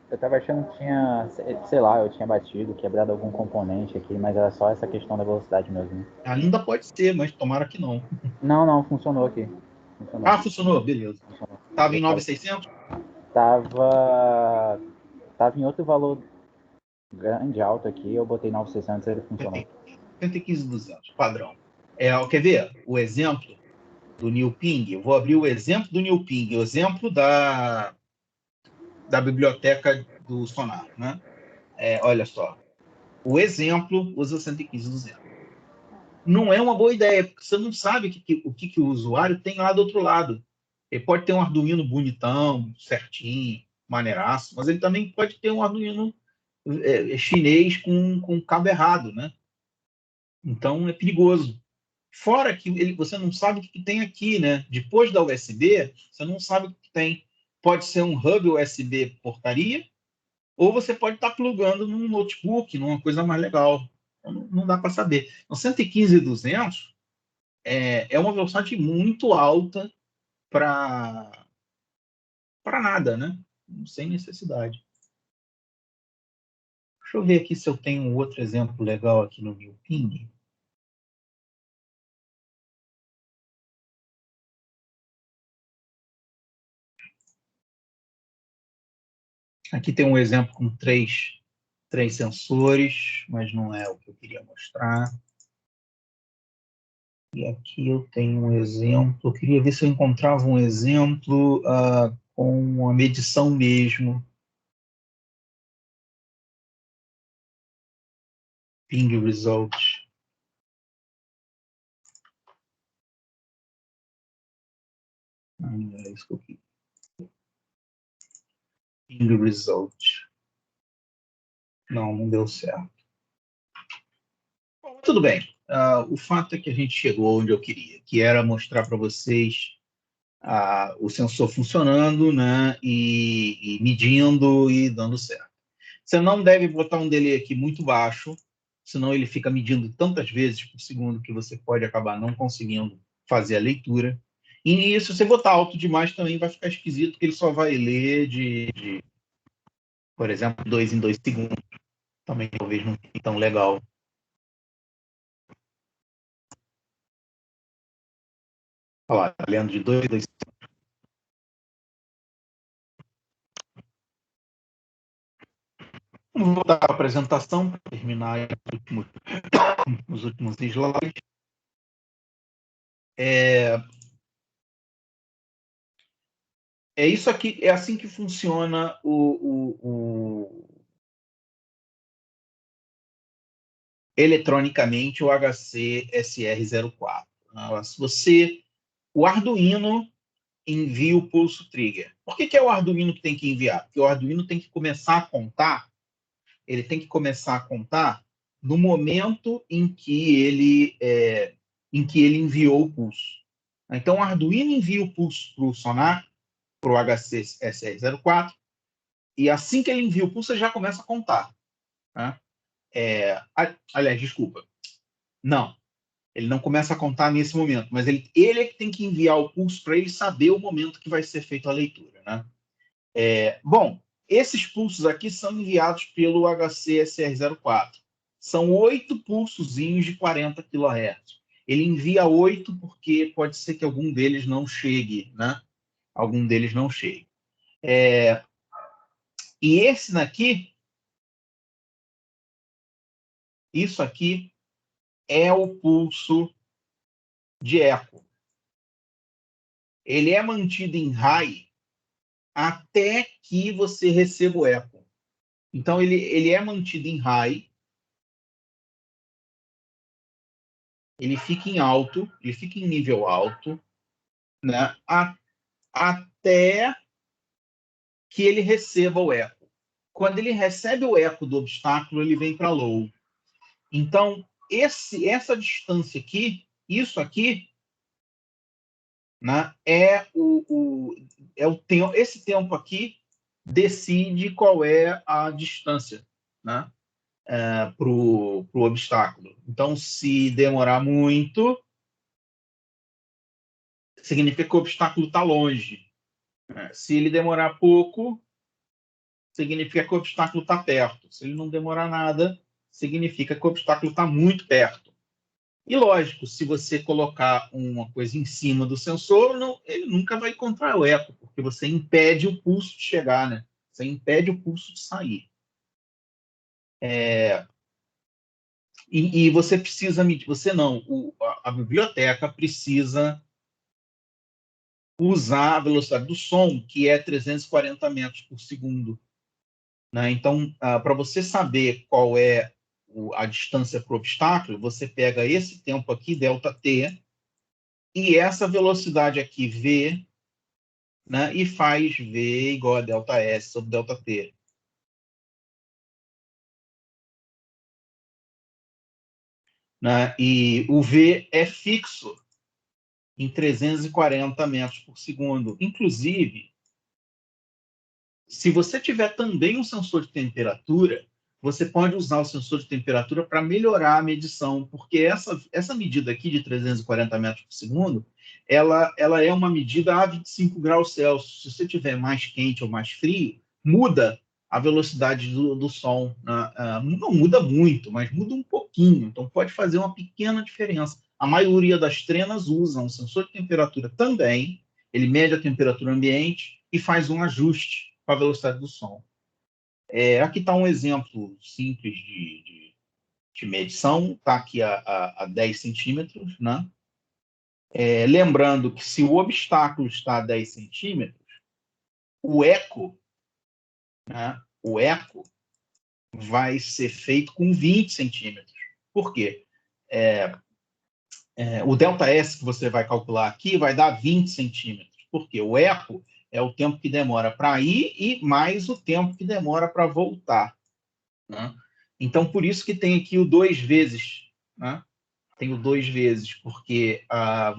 Eu estava achando que tinha, sei lá, eu tinha batido, quebrado algum componente aqui, mas era só essa questão da velocidade mesmo. Ainda pode ser, mas tomara que não. Não, funcionou aqui. Funcionou? Beleza. Estava em 9.600? Tava em outro valor grande, alto aqui, eu botei 9.600 e ele funcionou. 115.200, padrão. Quer ver o exemplo do NeoPing? Eu vou abrir o exemplo do NeoPing, o exemplo da biblioteca do Sonar. Né? Olha só. O exemplo usa 115.200. Não é uma boa ideia, porque você não sabe o que o usuário tem lá do outro lado. Ele pode ter um Arduino bonitão, certinho, maneiraço, mas ele também pode ter um Arduino chinês com cabo errado, né? Então é perigoso. Fora que você não sabe o que tem aqui, né? Depois da USB, você não sabe o que tem. Pode ser um hub USB porcaria, ou você pode estar plugando num notebook, numa coisa mais legal. Então, não dá para saber. Então, 115.200 é uma velocidade muito alta para nada, né? Sem necessidade. Deixa eu ver aqui se eu tenho um outro exemplo legal aqui no meu ping. Aqui tem um exemplo com três sensores, mas não é o que eu queria mostrar. E aqui eu tenho um exemplo. Eu queria ver se eu encontrava um exemplo com a medição mesmo. Ping result. É isso que eu queria. Ping result. Não deu certo. Bom, tudo bem. O fato é que a gente chegou onde eu queria, que era mostrar para vocês o sensor funcionando, né, e medindo e dando certo. Você não deve botar um delay aqui muito baixo, senão ele fica medindo tantas vezes por segundo que você pode acabar não conseguindo fazer a leitura. E se você botar alto demais também vai ficar esquisito, porque ele só vai ler por exemplo, 2 em 2 segundos. Também talvez não fique tão legal. Olha lá, tá lendo de 2 em 2 segundos. Vamos voltar à apresentação para terminar os últimos slides. É isso aqui, é assim que funciona eletronicamente o HC SR04. O Arduino envia o pulso trigger. Por que é o Arduino que tem que enviar? Porque o Arduino tem que começar a contar, ele tem que começar a contar no momento em que ele enviou o pulso. Então, o Arduino envia o pulso para o sonar, para o HC SR04, e assim que ele envia o pulso, ele já começa a contar. Né? Aliás, desculpa. Não, ele não começa a contar nesse momento, mas ele é que tem que enviar o pulso para ele saber o momento que vai ser feita a leitura. Né? Bom, esses pulsos aqui são enviados pelo HC SR04. São 8 pulsozinhos de 40 kHz. Ele envia 8 porque pode ser que algum deles não chegue, né? Algum deles não chegue. E esse daqui, isso aqui é o pulso de eco. Ele é mantido em high até que você receba o eco. Então, ele é mantido em high, ele fica em alto, ele fica em nível alto, né, até que ele receba o eco. Quando ele recebe o eco do obstáculo, ele vem para low. Então, essa distância aqui, isso aqui, né, esse tempo aqui decide qual é a distância, né, para o obstáculo. Então, se demorar muito, significa que o obstáculo está longe. Se ele demorar pouco, significa que o obstáculo está perto. Se ele não demorar nada, significa que o obstáculo está muito perto. E lógico, se você colocar uma coisa em cima do sensor, ele nunca vai encontrar o eco, porque você impede o pulso de chegar, né? Você impede o pulso de sair. E você precisa medir, você não, a biblioteca precisa usar a velocidade do som, que é 340 metros por segundo. Né? Então, para você saber qual é a distância para o obstáculo, você pega esse tempo aqui, ΔT, e essa velocidade aqui, V, né, e faz V igual a ΔS sobre ΔT. Né, e o V é fixo em 340 metros por segundo. Inclusive, se você tiver também um sensor de temperatura, você pode usar o sensor de temperatura para melhorar a medição, porque essa medida aqui de 340 metros por segundo, ela é uma medida a 25 graus Celsius. Se você tiver mais quente ou mais frio, muda a velocidade do som. Não muda muito, mas muda um pouquinho. Então, pode fazer uma pequena diferença. A maioria das trenas usam o sensor de temperatura também. Ele mede a temperatura ambiente e faz um ajuste para a velocidade do som. Aqui está um exemplo simples de medição. Está aqui a 10 centímetros. Né? Lembrando que se o obstáculo está a 10 centímetros, o eco, né, vai ser feito com 20 centímetros. Por quê? O ΔS que você vai calcular aqui vai dar 20 centímetros. Por quê? O eco é o tempo que demora para ir e mais o tempo que demora para voltar. Né? Então, por isso que tem aqui o 2 vezes. Né? Tem o 2 vezes, porque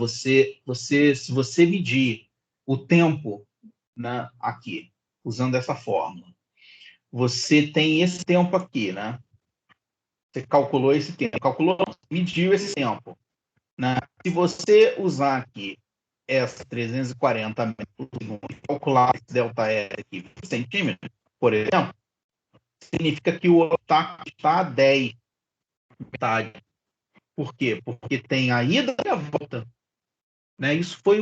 se você medir o tempo, né, aqui, usando essa fórmula, você tem esse tempo aqui, né? Você calculou esse tempo, mediu esse tempo. Né? Se você usar aqui essa 340 metros por segundo e calcular esse ΔS aqui em centímetros, por exemplo, significa que o obstáculo está a 10 metade. Por quê? Porque tem a ida e a volta. Né? Isso foi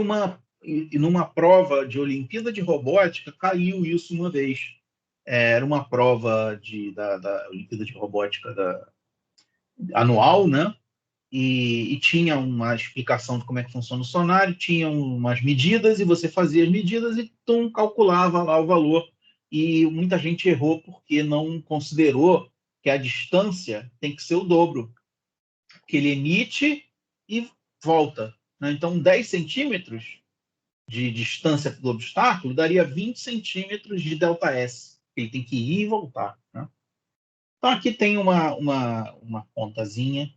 numa prova de Olimpíada de Robótica, caiu isso uma vez. Era uma prova da Olimpíada de Robótica anual, né? E tinha uma explicação de como é que funciona o sonário, tinha umas medidas, e você fazia as medidas e calculava lá o valor. E muita gente errou porque não considerou que a distância tem que ser o dobro, que ele emite e volta. Né? Então, 10 centímetros de distância do obstáculo daria 20 centímetros de ΔS. Ele tem que ir e voltar. Né? Então, aqui tem uma contazinha.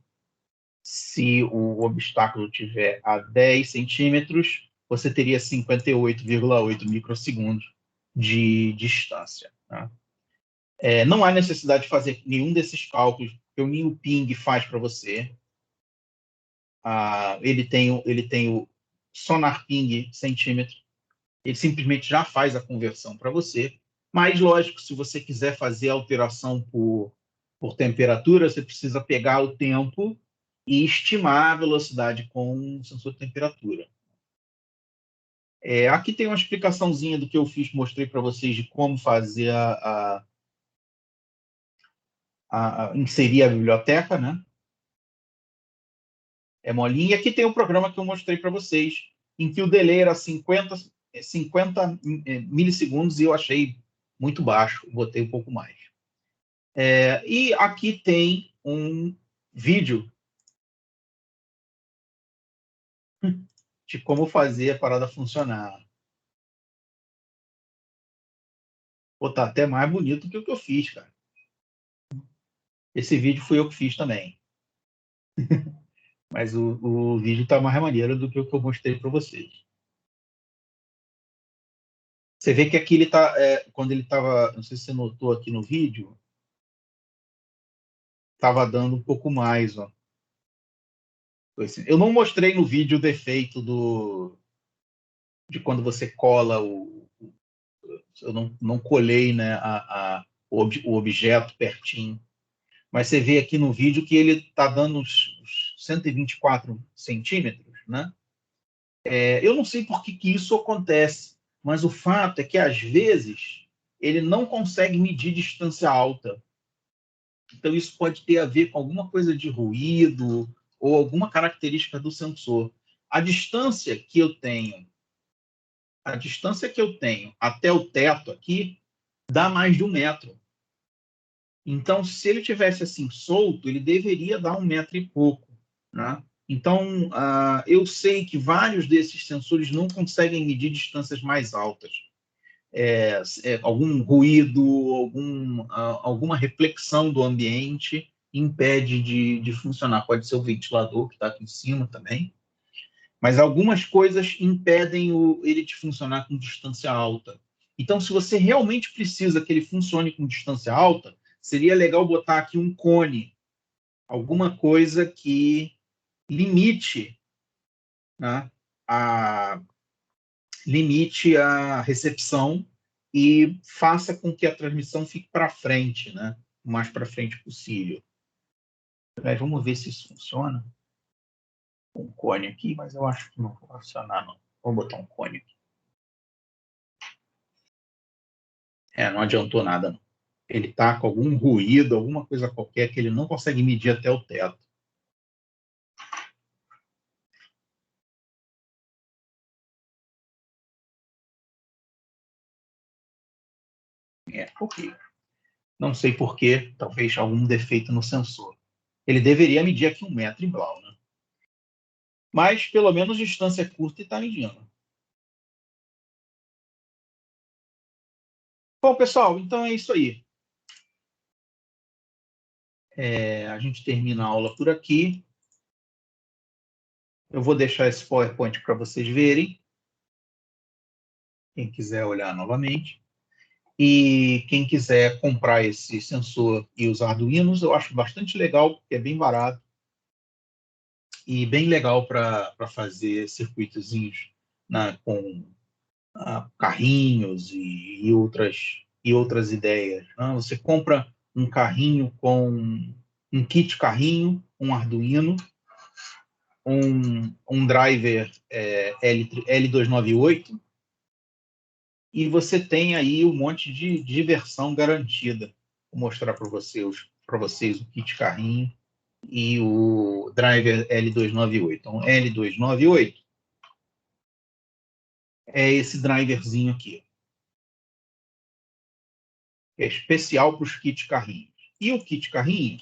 Se o obstáculo tiver a 10 centímetros, você teria 58,8 microsegundos de distância. Tá? Não há necessidade de fazer nenhum desses cálculos, porque o NeoPing faz para você. Ele tem o Sonar Ping centímetro. Ele simplesmente já faz a conversão para você. Mas, lógico, se você quiser fazer a alteração por temperatura, você precisa pegar o tempo e estimar a velocidade com o sensor de temperatura. Aqui tem uma explicaçãozinha do que eu fiz, mostrei para vocês de como fazer inserir a biblioteca, né? É molinho. E aqui tem o programa que eu mostrei para vocês, em que o delay era 50 milissegundos e eu achei muito baixo, botei um pouco mais. E aqui tem um vídeo de como fazer a parada funcionar. Pô, tá até mais bonito que o que eu fiz, cara. Esse vídeo fui eu que fiz também. Mas o vídeo tá mais maneiro do que o que eu mostrei para vocês. Você vê que aqui ele tá, quando ele tava, não sei se você notou aqui no vídeo, tava dando um pouco mais, ó. Eu não mostrei no vídeo o defeito de quando você cola eu não colei, né, o objeto pertinho. Mas você vê aqui no vídeo que ele está dando uns 124 centímetros, né? Eu não sei por que isso acontece, mas o fato é que, às vezes, ele não consegue medir distância alta. Então, isso pode ter a ver com alguma coisa de ruído ou alguma característica do sensor. A distância que eu tenho até o teto aqui dá mais de 1 metro. Então, se ele tivesse assim solto, ele deveria dar 1 metro e pouco, né? Então, eu sei que vários desses sensores não conseguem medir distâncias mais altas. Algum ruído, alguma reflexão do ambiente impede de funcionar. Pode ser o ventilador que está aqui em cima também. Mas algumas coisas impedem ele de funcionar com distância alta. Então, se você realmente precisa que ele funcione com distância alta, seria legal botar aqui um cone, alguma coisa que limite, né, a recepção e faça com que a transmissão fique para frente, né, o mais para frente possível. Mas vamos ver se isso funciona. Um cone aqui, mas eu acho que não vai funcionar, não. Vamos botar um cone aqui. Não adiantou nada, não. Ele está com algum ruído, alguma coisa qualquer que ele não consegue medir até o teto. Ok. Não sei por quê, talvez algum defeito no sensor. Ele deveria medir aqui 1 metro em blau, né? Mas, pelo menos, distância curta e está medindo. Bom, pessoal, então é isso aí. A gente termina a aula por aqui. Eu vou deixar esse PowerPoint para vocês verem. Quem quiser olhar novamente. E quem quiser comprar esse sensor e os Arduinos, eu acho bastante legal, porque é bem barato e bem legal para fazer circuitozinhos, né, com carrinhos e outras ideias, né? Você compra um carrinho com um kit carrinho, um Arduino, um driver L298, e você tem aí um monte de diversão garantida. Vou mostrar para vocês o kit carrinho e o driver L298. Então, L298 é esse driverzinho aqui. É especial para os kits carrinhos. E o kit carrinho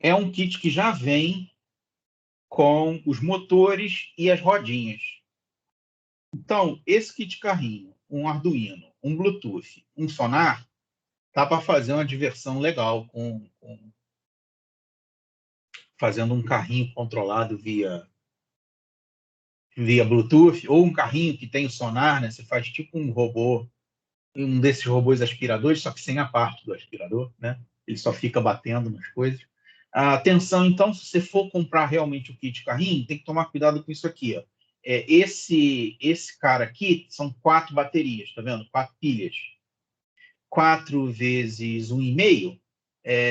é um kit que já vem com os motores e as rodinhas. Então, esse kit carrinho, um Arduino, um Bluetooth, um sonar, dá para fazer uma diversão legal fazendo um carrinho controlado via Bluetooth, ou um carrinho que tem o sonar, né? Você faz tipo um robô, um desses robôs aspiradores, só que sem a parte do aspirador, né? Ele só fica batendo nas coisas. Atenção, então, se você for comprar realmente o kit carrinho, tem que tomar cuidado com isso aqui, ó. Esse cara aqui são 4 baterias, tá vendo? 4 pilhas. 4 vezes 1,5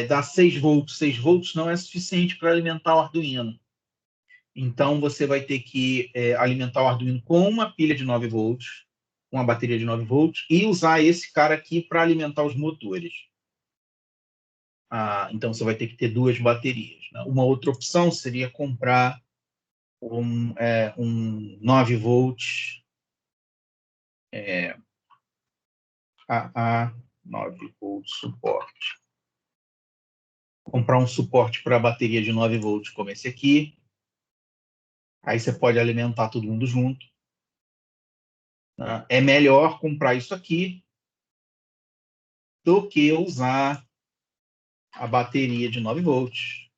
dá 6 volts. 6 volts não é suficiente para alimentar o Arduino. Então, você vai ter que alimentar o Arduino com uma pilha de 9 volts, uma bateria de 9 volts, e usar esse cara aqui para alimentar os motores. Então, você vai ter que ter 2 baterias, né? Uma outra opção seria comprar um 9 volts AA 9 volts suporte. Comprar um suporte para bateria de 9 volts como esse aqui. Aí você pode alimentar todo mundo junto. É melhor comprar isso aqui do que usar a bateria de 9 volts,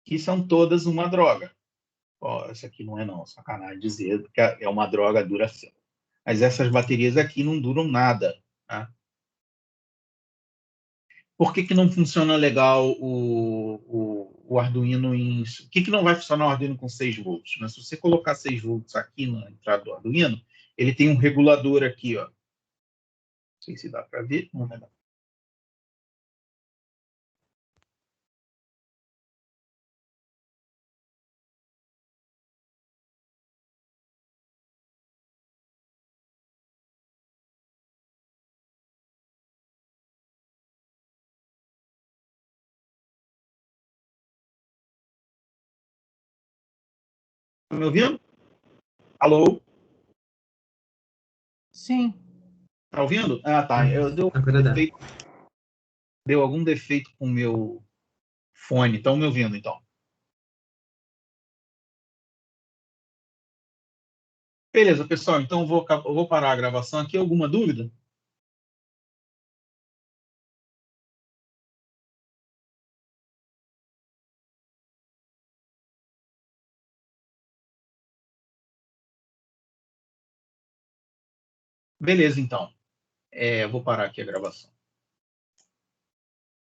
que são todas uma droga. Essa aqui não é não, sacanagem dizer, porque é uma droga Duracell. Mas essas baterias aqui não duram nada. Tá? Por que não funciona legal o Arduino em... Por que não vai funcionar o Arduino com 6 volts? Né? Se você colocar 6 volts aqui na entrada do Arduino, ele tem um regulador aqui, ó. Não sei se dá para ver. Não vai dar. Tá me ouvindo? Alô? Sim. Tá ouvindo? Ah, tá. Agora dá. Deu algum defeito com o meu fone. Estão me ouvindo, então? Beleza, pessoal. Então eu vou parar a gravação aqui. Alguma dúvida? Beleza, então. Eu vou parar aqui a gravação.